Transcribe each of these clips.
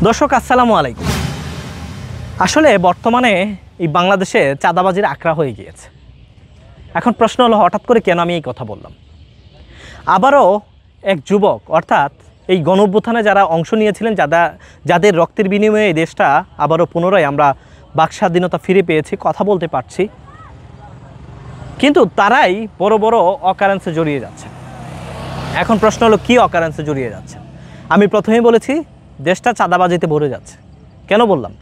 দর্শক আসসালামু আলাইকুম। আসলে বর্তমানে এই বাংলাদেশে চাঁদাবাজির আখড়া হয়ে গিয়েছে। এখন প্রশ্ন হলো হঠাৎ করে কেন আমি এই কথা বললাম। আবারও এক যুবক অর্থাৎ এই গণঅভ্যুত্থানে যারা অংশ নিয়েছিলেন, যাদের রক্তের বিনিময়ে এই দেশটা আবারও পুনরায় আমরা বাক স্বাধীনতা ফিরে পেয়েছি, কথা বলতে পারছি, কিন্তু তারাই বড় বড় অকারেন্সে জড়িয়ে যাচ্ছে। এখন প্রশ্ন হলো কি অকারেন্সে জড়িয়ে যাচ্ছে। আমি প্রথমেই বলেছি দেশটা চাঁদাবাজিতে ভরে যাচ্ছে। কেন বললাম?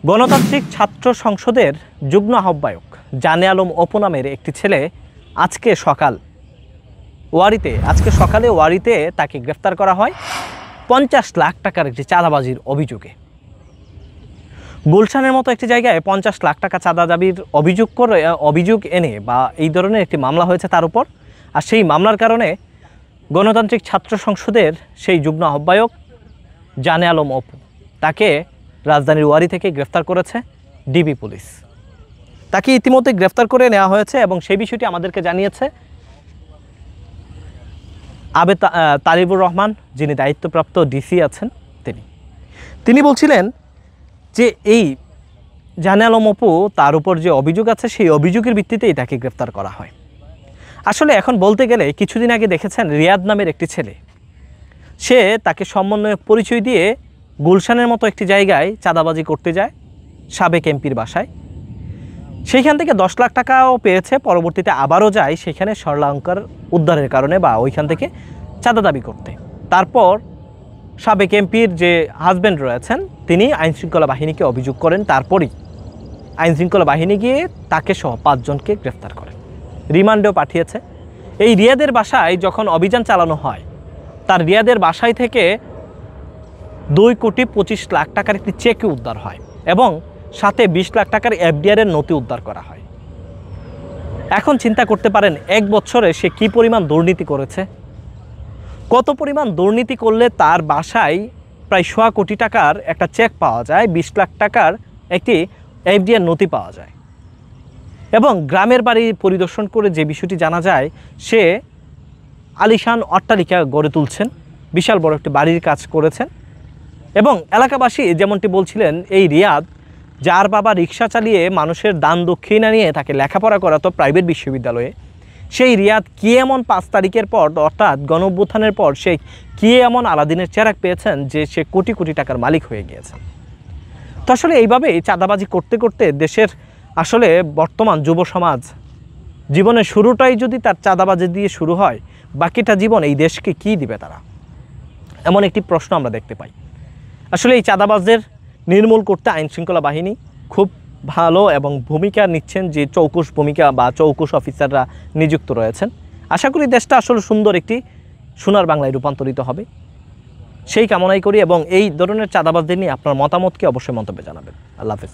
গণতান্ত্রিক ছাত্র সংসদের যুগ্ম আহ্বায়ক জানে আলম অপু নামের একটি ছেলে আজকে সকালে ওয়ারিতে তাকে গ্রেফতার করা হয় 50 লাখ টাকার একটি চাঁদাবাজির অভিযোগে। গুলশানের মতো একটি জায়গায় 50 লাখ টাকা চাঁদাবাজির অভিযোগ এনে বা এই ধরনের একটি মামলা হয়েছে তার উপর। আর সেই মামলার কারণে গণতান্ত্রিক ছাত্র সংসদের সেই যুগ্ম আহ্বায়ক জানে আলম অপু তাকে রাজধানীর ওয়ারি থেকে গ্রেফতার করেছে ডিবি পুলিশ। তাকে ইতিমধ্যে গ্রেফতার করে নেওয়া হয়েছে এবং সেই বিষয়টি আমাদেরকে জানিয়েছে তালিবুর রহমান, যিনি দায়িত্বপ্রাপ্ত ডিসি আছেন। তিনি বলছিলেন যে এই জানে আলম অপু তার উপর যে অভিযোগ আছে সেই অভিযোগের ভিত্তিতেই তাকে গ্রেফতার করা হয়। আসলে এখন বলতে গেলে কিছুদিন আগে দেখেছেন রিয়াদ নামের একটি ছেলে, সে তাকে সমন্বয়ক পরিচয় দিয়ে গুলশানের মতো একটি জায়গায় চাঁদাবাজি করতে যায় সাবেক এমপির বাসায়। সেইখান থেকে 10 লাখ টাকাও পেয়েছে। পরবর্তীতে আবারও যায় সেখানে স্বর্ণালংকার উদ্ধারের কারণে বা ওইখান থেকে চাঁদা দাবি করতে। তারপর সাবেক এমপির যে হাজব্যান্ড রয়েছেন তিনি আইনশৃঙ্খলা বাহিনীকে অভিযোগ করেন। তারপরই আইনশৃঙ্খলা বাহিনী গিয়ে তাকে সহ 5 জনকে গ্রেফতার করে, রিমান্ডেও পাঠিয়েছে। এই রিয়াদের বাসায় যখন অভিযান চালানো হয়, তার রিয়াদের বাসায় থেকে 2,25,00,000 টাকার একটি চেক উদ্ধার হয় এবং সাথে 20 লাখ টাকার এফডিআর এর নথি উদ্ধার করা হয়। এখন চিন্তা করতে পারেন 1 বছরে সে কি পরিমাণ দুর্নীতি করেছে, কত পরিমাণ দুর্নীতি করলে তার বাসায় প্রায় 1.25 কোটি টাকার একটা চেক পাওয়া যায়, 20 লাখ টাকার একটি এফডিআর নথি পাওয়া যায়। এবং গ্রামের বাড়ি পরিদর্শন করে যে বিষয়টি জানা যায়, সে আলিশান অট্টালিকা গড়ে তুলছেন, বিশাল বড় একটি বাড়ির কাজ করেছেন। এবং এলাকাবাসী যেমনটি বলছিলেন, এই রিয়াদ যার বাবা রিক্সা চালিয়ে মানুষের দান দক্ষিণা নিয়ে তাকে লেখাপড়া করাতো প্রাইভেট বিশ্ববিদ্যালয়ে, সেই রিয়াদ কি এমন 5 তারিখের পর অর্থাৎ গণঅভ্যুত্থানের পর সে কি এমন আলাদিনের চেরাগ পেয়েছেন যে সে কোটি কোটি টাকার মালিক হয়ে গিয়েছেন। তো আসলে এইভাবেই চাঁদাবাজি করতে করতে দেশের আসলে বর্তমান যুব সমাজ জীবনের শুরুটাই যদি তার চাঁদাবাজি দিয়ে শুরু হয়, বাকিটা জীবন এই দেশকে কি দিবে তারা, এমন একটি প্রশ্ন আমরা দেখতে পাই। আসলে এই চাঁদাবাজদের নির্মূল করতে আইনশৃঙ্খলা বাহিনী খুব ভালো এবং ভূমিকা নিচ্ছেন, যে চৌকুশ ভূমিকা বা চৌকুশ অফিসাররা নিযুক্ত রয়েছেন। আশা করি দেশটা আসলে সুন্দর একটি সোনার বাংলায় রূপান্তরিত হবে, সেই কামনাই করি। এবং এই ধরনের চাঁদাবাজদের নিয়ে আপনার মতামতকে অবশ্যই মন্তব্যে জানাবেন। আল্লাহ হাফেজ।